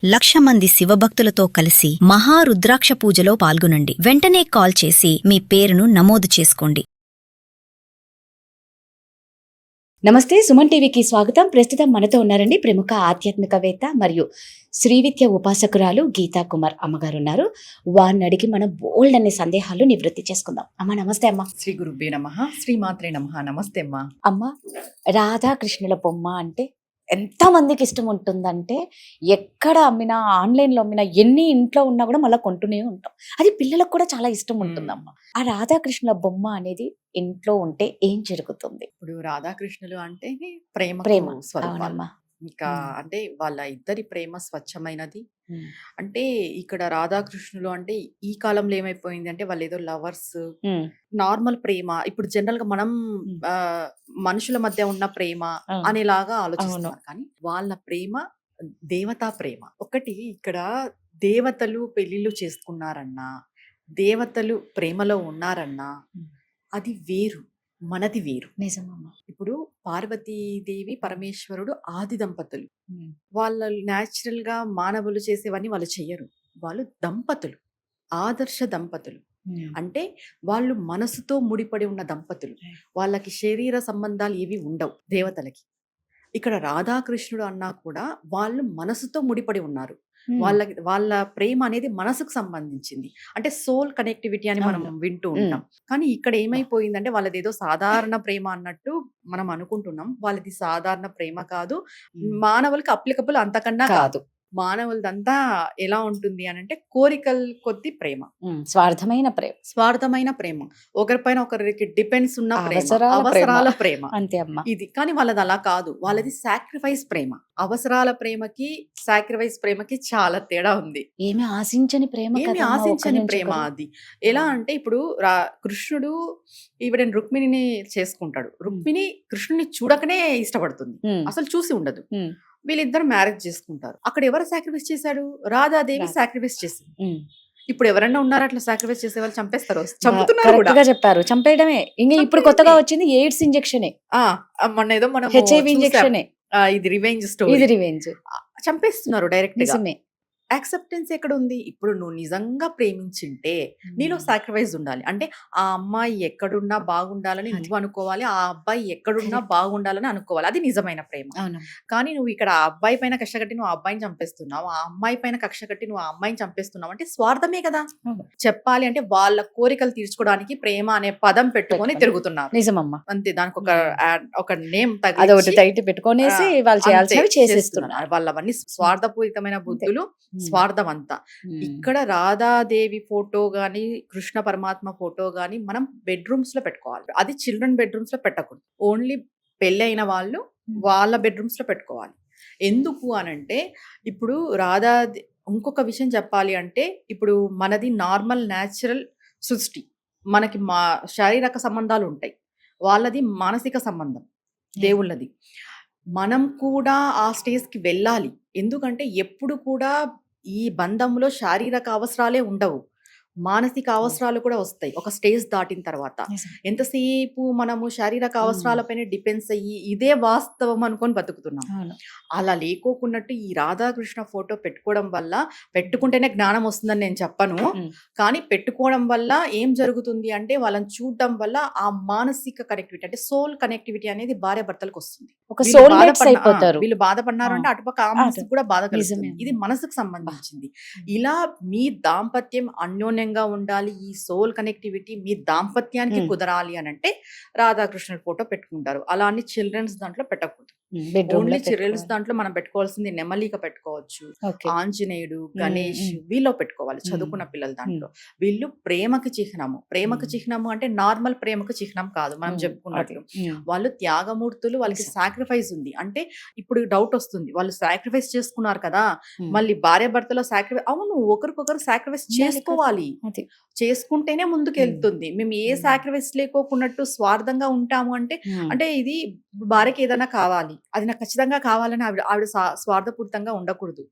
1,00,000 మంది శివభక్తులతో కలిసి మహారుద్రాక్ష పూజలో పాల్గొనండి. వెంటనే కాల్ చేసి మీ పేరును నమోదు చేసుకోండి. నమస్తే, సుమన్ టీవీకి స్వాగతం. ప్రస్తుతం మనతో ఉన్నారండి ప్రముఖ ఆధ్యాత్మికవేత్త మరియు శ్రీవిద్య ఉపాసకురాలు గీతా కుమార్ అమ్మగారు ఉన్నారు. వారిని అడిగి మనం బోల్డ్ అనే సందేహాలు నివృత్తి చేసుకుందాం. అమ్మ నమస్తే. అమ్మ శ్రీ గురుభ్యో నమః, శ్రీ మాత్రే నమః. నమస్తే అమ్మా. అమ్మ, రాధాకృష్ణుల బొమ్మ అంటే ఎంత మందికి ఇష్టం ఉంటుందంటే ఎక్కడ అమ్మినా, ఆన్లైన్లో అమ్మినా, ఎన్ని ఇంట్లో ఉన్నా కూడా మళ్ళీ కొంటూనే ఉంటాం. అది పిల్లలకు కూడా చాలా ఇష్టం ఉంటుందమ్మా. ఆ రాధాకృష్ణుల బొమ్మ అనేది ఇంట్లో ఉంటే ఏం జరుగుతుంది? ఇప్పుడు రాధాకృష్ణులు అంటే ప్రేమ ప్రేమ. స్వరూపాలు. అవునమ్మా. ఇంకా అంటే వాళ్ళ ఇద్దరి ప్రేమ స్వచ్ఛమైనది. అంటే ఇక్కడ రాధాకృష్ణులు అంటే ఈ కాలంలో ఏమైపోయింది అంటే వాళ్ళు ఏదో లవర్స్, నార్మల్ ప్రేమ. ఇప్పుడు జనరల్ గా మనం ఆ, మనుషుల మధ్య ఉన్న ప్రేమ అనేలాగా ఆలోచిస్తున్నారు. కానీ వాళ్ళ ప్రేమ దేవతా ప్రేమ. ఒకటి ఇక్కడ దేవతలు పెళ్లిళ్ళు చేసుకున్నారన్నా, దేవతలు ప్రేమలో ఉన్నారన్నా అది వేరు, మనది వేరు. నిజమమ్మా. ఇప్పుడు పార్వతీదేవి పరమేశ్వరుడు ఆది దంపతులు. వాళ్ళు న్యాచురల్ గా మానవులు చేసేవన్నీ వాళ్ళు చెయ్యరు. వాళ్ళు దంపతులు, ఆదర్శ దంపతులు. అంటే వాళ్ళు మనసుతో ముడిపడి ఉన్న దంపతులు. వాళ్ళకి శరీర సంబంధాలు ఏవి ఉండవు దేవతలకి. ఇక్కడ రాధాకృష్ణుడు అన్నా కూడా వాళ్ళు మనసుతో ముడిపడి ఉన్నారు. వాళ్ళ ప్రేమ అనేది మనసుకు సంబంధించింది. అంటే సోల్ కనెక్టివిటీ అని మనం వింటూ ఉంటాం. కానీ ఇక్కడ ఏమైపోయిందంటే వాళ్ళది ఏదో సాధారణ ప్రేమ అన్నట్టు మనం అనుకుంటున్నాం. వాళ్ళది సాధారణ ప్రేమ కాదు, మానవులకి అప్లికబుల్ అంతకన్నా కాదు. మానవులదంతా ఎలా ఉంటుంది అని అంటే కోరికల కొద్ది ప్రేమ, స్వార్థమైన ప్రేమ. స్వార్థమైన ప్రేమ, ఒకరిపైన ఒకరికి డిపెండ్స్ ఉన్న ప్రేమ, అవసరాల అవసరాల ప్రేమ. అంతే అమ్మా. ఇది కానీ వాళ్ళది అలా కాదు. వాళ్ళది సాక్రిఫైస్ ప్రేమ. అవసరాల ప్రేమకి సాక్రిఫైస్ ప్రేమకి చాలా తేడా ఉంది. ఏమి ఆశించని ప్రేమ ఏమి కదమ్మా, ఆశించని ఒకరి ప్రేమ నుంచి అది. ఎలా అంటే ఇప్పుడు కృష్ణుడు ఈవిడ రుక్మిణిని చేసుకుంటాడు. రుక్మిణి కృష్ణుని చూడకనే ఇష్టపడుతుంది, ఒకరు. అసలు చూసి ఉండదు. ఉమ్. వీళ్ళిద్దరు మ్యారేజ్ చేసుకుంటారు. అక్కడ ఎవరు సాక్రిఫైస్ చేశాడు? రాధాదేవి సాక్రిఫైస్ చేసింది. ఉమ్. ఇప్పుడు ఎవరన్నా ఉన్నారా అట్లా సాక్రిఫైస్ చేసే వాళ్ళు? చంపేస్తారు, చంపుతున్నారు కరెక్ట్ కూడా. గా చెప్పారు, చంపేయడమే. ఇంకా ఇప్పుడు కొత్తగా వచ్చింది ఎయిడ్స్ ఇంజెక్షనే, ఆ మొన్న ఏదో మనం హెచ్ఐవి ఇంజెక్షనే. ఇది రివెంజ్ స్టోరీ. ఇది రివెంజ్. చంపేస్తున్నారు డైరెక్ట్ గా. నిజమే. యాక్సెప్టెన్స్ ఎక్కడ ఉంది? ఇప్పుడు నువ్వు నిజంగా ప్రేమించింటే నీలో సాక్రిఫైస్ ఉండాలి. అంటే ఆ అమ్మాయి ఎక్కడున్నా బాగుండాలని నువ్వు అనుకోవాలి, ఆ అబ్బాయి ఎక్కడున్నా బాగుండాలని అనుకోవాలి. అది నిజమైన ప్రేమ. అవును. కానీ నువ్వు ఇక్కడ ఆ అబ్బాయి పైన కక్ష కట్టి నువ్వు ఆ అబ్బాయిని చంపేస్తున్నావు, ఆ అమ్మాయి పైన కక్ష కట్టి నువ్వు ఆ అమ్మాయిని చంపేస్తున్నావు అంటే స్వార్థమే కదా. అవును. చెప్పాలి అంటే వాళ్ళ కోరికలు తీర్చుకోవడానికి ప్రేమ అనే పదం పెట్టుకొని తిరుగుతున్నారు. నిజమమ్మా. అంతే. దానికి ఒక నేమ్ అదొకటి టైట్ పెట్టుకొనేసి వాళ్ళు చేయాల్సినవి చేసేస్తున్నారు. వాళ్ళవన్నీ స్వార్థపూరితమైన బుద్ధులు, స్వార్థం అంతా. ఇక్కడ రాధాదేవి ఫోటో గాని, కృష్ణ పరమాత్మ ఫోటో గాని మనం బెడ్రూమ్స్ లో పెట్టుకోవాలి. అది చిల్డ్రన్ బెడ్రూమ్స్ లో పెట్టకూడదు. ఓన్లీ పెళ్లి అయిన వాళ్ళు వాళ్ళ బెడ్రూమ్స్ లో పెట్టుకోవాలి. ఎందుకు అనంటే ఇప్పుడు ఇంకొక విషయం చెప్పాలి అంటే ఇప్పుడు మనది నార్మల్ న్యాచురల్ సృష్టి. మనకి శారీరక సంబంధాలు ఉంటాయి, వాళ్ళది మానసిక సంబంధం దేవుళ్ళది. మనం కూడా ఆ స్టేజ్కి వెళ్ళాలి. ఎందుకంటే ఎప్పుడు కూడా ఈ బంధంలో శారీరక అవసరాలే ఉండవు, మానసిక అవసరాలు కూడా వస్తాయి ఒక స్టేజ్ దాటిన తర్వాత. ఎంతసేపు మనము శారీరక అవసరాలపైన డిపెండ్స్ అయ్యి ఇదే వాస్తవం అనుకొని బతుకుతున్నాం. అలా లేకోకున్నట్టు ఈ రాధాకృష్ణ ఫోటో పెట్టుకోవడం వల్ల, పెట్టుకుంటేనే జ్ఞానం వస్తుందని నేను చెప్పను, కానీ పెట్టుకోవడం వల్ల ఏం జరుగుతుంది అంటే వాళ్ళని చూడడం వల్ల ఆ మానసిక కనెక్టివిటీ అంటే సోల్ కనెక్టివిటీ అనేది భార్య భర్తలకు వస్తుంది. వీళ్ళు బాధపడినారు అంటే అటుపక్క ఆ మనసుకు కూడా బాధ కలుగుతుంది. ఇది మనసుకు సంబంధించింది. ఇలా మీ దాంపత్యం అన్యోన్యంగా ఉండాలి, ఈ సోల్ కనెక్టివిటీ మీ దాంపత్యానికి కుదరాలి అని అంటే రాధాకృష్ణుడి ఫోటో పెట్టుకుంటారు. అలా అని చిల్డ్రన్స్ దాంట్లో పెట్టకూడదు. ఓన్లీ చిల్డ్రన్స్ దాంట్లో మనం పెట్టుకోవాల్సింది నెమలిక పెట్టుకోవచ్చు, ఆంజనేయుడు, గణేష్ వీళ్ళు పెట్టుకోవాలి. చదువుకున్న పిల్లల దాంట్లో వీళ్ళు ప్రేమకు చిహ్నము. ప్రేమకు చిహ్నము అంటే నార్మల్ ప్రేమకు చిహ్నం కాదు. మనం చెప్పుకున్నట్లు వాళ్ళు త్యాగమూర్తులు, వాళ్ళకి సాక్రిఫైస్ ఉంది. అంటే ఇప్పుడు డౌట్ వస్తుంది, వాళ్ళు సాక్రిఫైస్ చేసుకున్నారు కదా, మళ్ళీ భార్య భర్తలో సాక్రిఫైస్. అవును, ఒకరికొకరు సాక్రిఫైస్ చేసుకోవాలి, చేసుకుంటేనే ముందుకు వెళ్తుంది. మేము ఏ సాక్రిఫైస్ లేకోకున్నట్టు స్వార్థంగా ఉంటాము అంటే అంటే ఇది భార్యకి ఏదైనా కావాలి, అది నాకు ఖచ్చితంగా కావాలని ఆవిడ స్వార్థపూరితంగా ఉండకూడదు.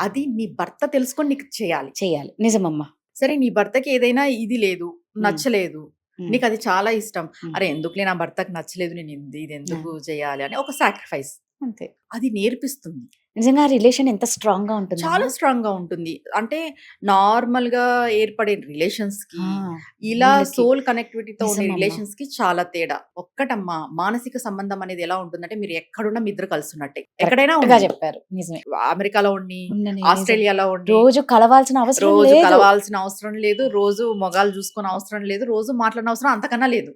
అది నీ భర్త తెలుసుకొని నీకు చేయాలి. నిజమమ్మా. సరే, నీ భర్తకి ఏదైనా ఇది లేదు, నచ్చలేదు, నీకు అది చాలా ఇష్టం, అరే ఎందుకులే నా భర్తకు నచ్చలేదు, నేను ఇది ఎందుకు చేయాలి అని ఒక సాక్రిఫైస్. అంతే. అది నేర్పిస్తుంది. నిజంగా రిలేషన్ ఎంత స్ట్రాంగ్ గా ఉంటుంది. చాలా స్ట్రాంగ్ గా ఉంటుంది. అంటే నార్మల్ గా ఏర్పడే రిలేషన్స్ కి ఇలా సోల్ కనెక్టివిటీతో ఉండే నిజమమ్మా. రిలేషన్స్ కి చాలా తేడా. ఒక్కటమ్మా, మానసిక సంబంధం అనేది ఎలా ఉంటుందంటే మీరు ఎక్కడున్నా మీ ఇద్దరు కలిసి ఉన్నట్టే. ఎక్కడైనా ఉండండి. చెప్పారు. నిజమే. అమెరికాలో ఉండి, ఉండని ఆస్ట్రేలియాలో ఉండి, రోజు కలవాల్సిన అవసరం రోజు లేదు. కలవాల్సిన అవసరం లేదు, రోజు మొగాలు చూసుకునే అవసరం లేదు, రోజు మాట్లాడిన అవసరం అంతకన్నా లేదు.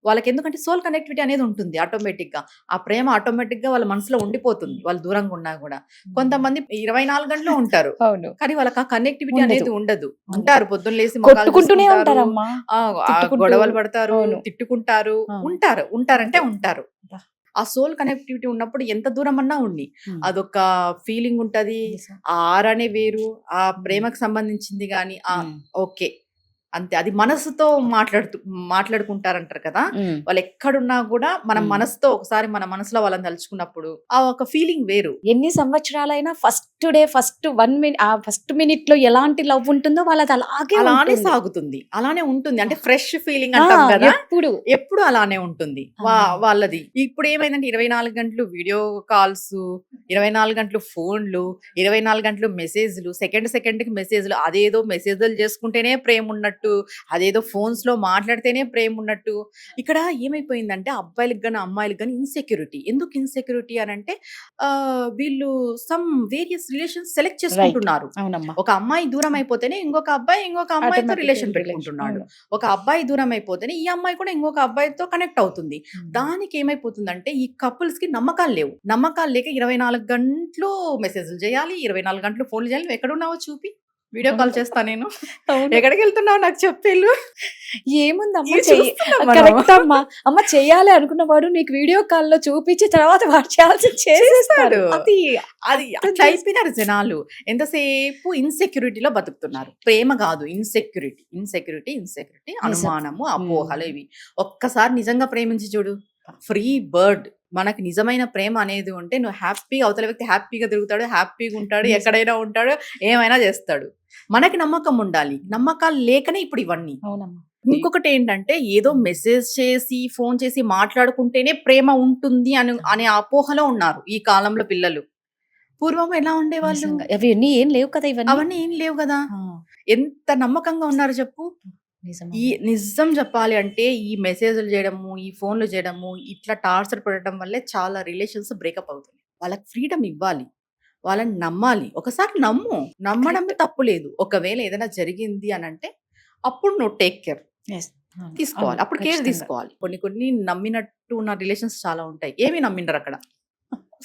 వాళ్ళకి ఎందుకంటే సోల్ కనెక్టివిటీ అనేది ఉంటుంది ఆటోమేటిక్ గా. ఆ ప్రేమ ఆటోమేటిక్ గా వాళ్ళ మనసులో ఉండిపోతుంది, వాళ్ళు దూరంగా ఉన్నా కూడా. కొంతమంది 24 గంటలు ఉంటారు, అవును. కానీ వాళ్ళకి ఆ కనెక్టివిటీ ఉండదు. అనేది ఉండదు. ఉంటారు, పొద్దున్న లేసి కొట్టుకుంటూనే ఉంటారమ్మా. ఆ గొడవలు పడతారు, అవును. తిట్టుకుంటారు, ఆ. ఉంటారంటే ఉంటారు. ఆ సోల్ కనెక్టివిటీ ఉన్నప్పుడు ఎంత దూరం అన్నా ఉండి అదొక ఫీలింగ్ ఉంటది. ఆ ఆరానే వేరు, ఆ ప్రేమకు సంబంధించింది గాని ఓకే అంతే. అది మనసుతో మాట్లాడుకుంటారంటారు కదా, వాళ్ళు ఎక్కడున్నా కూడా మనం మనసుతో ఒకసారి మన మనసులో వాళ్ళని తలుచుకున్నప్పుడు ఆ ఒక ఫీలింగ్ వేరు. ఎన్ని సంవత్సరాలైనా ఫస్ట్ డే ఫస్ట్ 1 మినిట్ ఆ ఫస్ట్ మినిట్ లో ఎలాంటి లవ్ ఉంటుందో వాళ్ళది అలాగే అలానే ఉంటుంది. సాగుతుంది, అలానే ఉంటుంది. అంటే ఫ్రెష్ ఫీలింగ్ అంటాం కదా, ఎప్పుడు ఎప్పుడు అలానే ఉంటుంది వాళ్ళది. ఇప్పుడు ఏమైందంటే 24 గంటలు వీడియో కాల్స్, 24 గంటలు ఫోన్లు, 24 గంటలు మెసేజ్లు, సెకండ్ కి మెసేజ్లు. అదేదో మెసేజ్లు చేసుకుంటేనే ప్రేమ ఉన్నట్టు, అదేదో ఫోన్స్ లో మాట్లాడితేనే ప్రేమ ఉన్నట్టు. ఇక్కడ ఏమైపోయిందంటే అబ్బాయిలకు గానీ అమ్మాయిలకు గానీ ఇన్సెక్యూరిటీ. ఎందుకు ఇన్సెక్యూరిటీ అని అంటే వీళ్ళు సమ్ వేరియస్ రిలేషన్స్ సెలెక్ట్ చేసుకుంటున్నారు. అవునమ్మా. ఒక అమ్మాయి దూరం అయిపోతేనే ఇంకొక అమ్మాయితో Automatic రిలేషన్ relation. పెట్టుకుంటున్నాడు. అవును. ఒక అబ్బాయి దూరం అయిపోతేనే ఈ అమ్మాయి కూడా ఇంకొక అబ్బాయితో కనెక్ట్ అవుతుంది. దానికి ఏమైపోతుందంటే ఈ కపుల్స్ కి నమ్మకాలు లేవు. నమ్మకాలు లేక 24 గంటలు మెసేజ్లు చేయాలి, 24 గంటలు ఫోన్లు చేయాలి. నువ్వు ఎక్కడున్నావో చూపి, వీడియో కాల్ చేస్తా నేను. అవును. ఎక్కడికి వెళ్తున్నావు నాకు చెప్పేళ్ళు. ఏముందమ్మా, ఇది చూస్తున్నాం మనం. కరెక్ట్ అమ్మా. అమ్మ చెయ్యాలి అనుకున్నవాడు నీకు వీడియో కాల్ లో చూపించి తర్వాత వాడు చేయాల్సింది చేసేస్తాడు. అది అది అట్లా అయిపోయినారు జనాలు. ఎంతసేపు ఇన్సెక్యూరిటీలో బతుకుతున్నారు. ప్రేమ కాదు, ఇన్సెక్యూరిటీ, అనుమానము, అపోహలు ఇవి. ఒక్కసారి నిజంగా ప్రేమించి చూడు, ఫ్రీ బర్డ్. మనకి నిజమైన ప్రేమ అనేది ఉంటే నువ్వు హ్యాపీగా, అవతల వ్యక్తి హ్యాపీగా తిరుగుతాడు, హ్యాపీగా ఉంటాడు, ఎక్కడైనా ఉంటాడు, ఏమైనా చేస్తాడు. మనకి నమ్మకం ఉండాలి. నమ్మకాలు లేకనే ఇప్పుడు ఇవన్నీ. అవునమ్మా. ఇంకొకటి ఏంటంటే ఏదో మెసేజ్ చేసి ఫోన్ చేసి మాట్లాడుకుంటేనే ప్రేమ ఉంటుంది అనే అపోహలో ఉన్నారు ఈ కాలంలో పిల్లలు. పూర్వం ఎలా ఉండేవాళ్ళు? నిజంగా. అవన్నీ ఏం లేవు కదా ఇవన్నీ. అవన్నీ ఏం లేవు కదా. ఎంత నమ్మకంగా ఉన్నారు చెప్పు. నిజమా. ఈ నిజం చెప్పాలి అంటే ఈ మెసేజ్లు చేయడము, ఈ ఫోన్లు చేయడము, ఇట్లా టార్చర్ పెట్టడం వల్లే చాలా రిలేషన్స్ బ్రేకప్ అవుతున్నాయి. వాళ్ళకి ఫ్రీడమ్ ఇవ్వాలి, వాళ్ళని నమ్మాలి. ఒకసారి నమ్మడంలో తప్పు లేదు. ఒకవేళ ఏదైనా జరిగింది అని అంటే అప్పుడు నువ్వు టేక్ కేర్ Yes. అవును. తీసుకోవాలి, అవును. అప్పుడు కేర్ ఖచ్చితంగా. తీసుకోవాలి. కొన్ని నమ్మినట్టు ఉన్న రిలేషన్స్ చాలా ఉంటాయి. ఏమి నమ్మిండరు అక్కడ,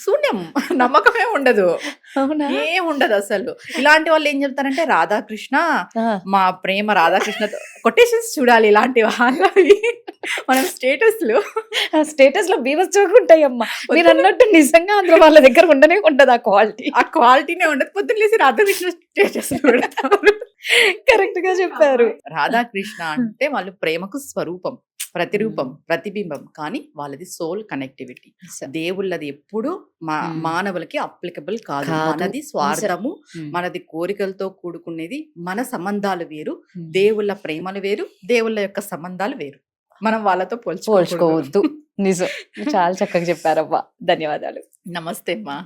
శూన్యం, నమ్మకమే ఉండదు, అవునా? ఏం ఉండదు అసలు. ఇలాంటి వాళ్ళు ఏం చెప్తారంటే రాధాకృష్ణ, మా ప్రేమ రాధాకృష్ణతో కొటేషన్స్ చూడాలి ఇలాంటి వాళ్ళవి. మనం స్టేటస్ లో బీభత్సంగా ఉంటాయమ్మా. మీరు అన్నట్టు నిజంగా అందులో వాళ్ళ దగ్గర ఉండనే ఉండదు ఆ క్వాలిటీనే ఉండదు. పొద్దున్న లేసి రాధాకృష్ణ స్టేటస్ పెడతారు. కరెక్ట్ గా చెప్పారు. రాధాకృష్ణ అంటే వాళ్ళు ప్రేమకు స్వరూపం, ప్రతిరూపం, ప్రతిబింబం. కానీ వాళ్ళది సోల్ కనెక్టివిటీ. దేవుళ్ళది ఎప్పుడు మానవులకి అప్లికబుల్ కాదు. మనది స్వార్థము, మనది కోరికలతో కూడుకునేది. మన సంబంధాలు వేరు, దేవుళ్ళ ప్రేమలు వేరు, దేవుళ్ళ యొక్క సంబంధాలు వేరు. మనం వాళ్ళతో పోల్చుకోవద్దు. నిజం. చాలా చక్కగా చెప్పారవ్వా. ధన్యవాదాలు. నమస్తే అమ్మా.